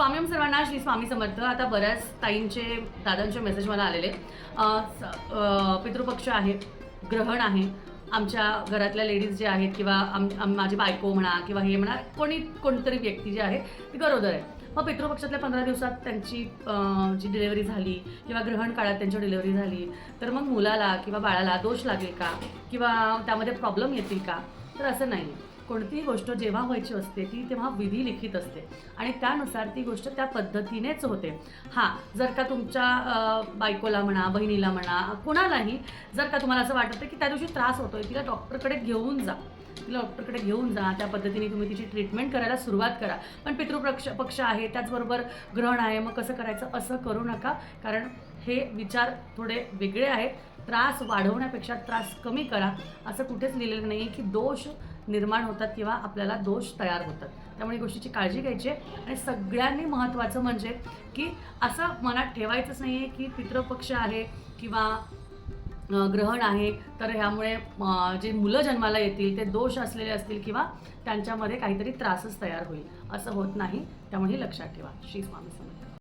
स्वामी सर्वांना श्री स्वामी समर्थ. आता बऱ्याच ताईंचे दादांचे मेसेज मला आलेले. पितृपक्ष आहे, ग्रहण आहे, आमच्या घरातल्या लेडीज जे आहेत किंवा माझी बायको म्हणा किंवा हे म्हणा कोणतरी व्यक्ती जी आहे ती गरोदर आहे. मग पितृपक्षातल्या 15 दिवसात त्यांची जी डिलेवरी झाली किंवा ग्रहण काळात त्यांची डिलेवरी झाली तर मग मुलाला किंवा बाळाला दोष लागेल का किंवा त्यामध्ये प्रॉब्लेम येतील का? तर असं नाही. कोणतीही गोष्ट जेव्हा व्हायची असते ती तेव्हा विधी लिखित असते आणि त्यानुसार ती गोष्ट त्या पद्धतीनेच होते. हां, जर का तुमच्या बायकोला म्हणा, बहिणीला म्हणा, कुणालाही जर का तुम्हाला असं वाटतं की त्या दिवशी त्रास होतोय, तिला डॉक्टरकडे घेऊन जा, त्या पद्धतीने तुम्ही तिची ट्रीटमेंट करायला सुरुवात करा. पण पितृपक्ष आहे, त्याचबरोबर ग्रहण आहे, मग कसं करायचं असं करू नका, कारण हे विचार थोडे वेगळे आहेत. त्रास वाढवण्यापेक्षा त्रास कमी करा असं कुठेच लिहिलेलं नाही आहे की दोष निर्माण होतात किंवा आपल्याला दोष तयार होतात. त्यामुळे गोष्टीची काळजी घ्यायची आहे आणि सगळ्यांनी महत्त्वाचं म्हणजे की असं मनात ठेवायचंच नाही आहे की पितृपक्ष आहे किंवा ग्रहण आहे तर ह्यामुळे जे मुलं जन्माला येतील ते दोष असलेले असतील किंवा त्यांच्यामध्ये काहीतरी त्रासच तयार होईल, असं होत नाही. त्यामुळे हे लक्षात ठेवा. श्री स्वामी समर्थ.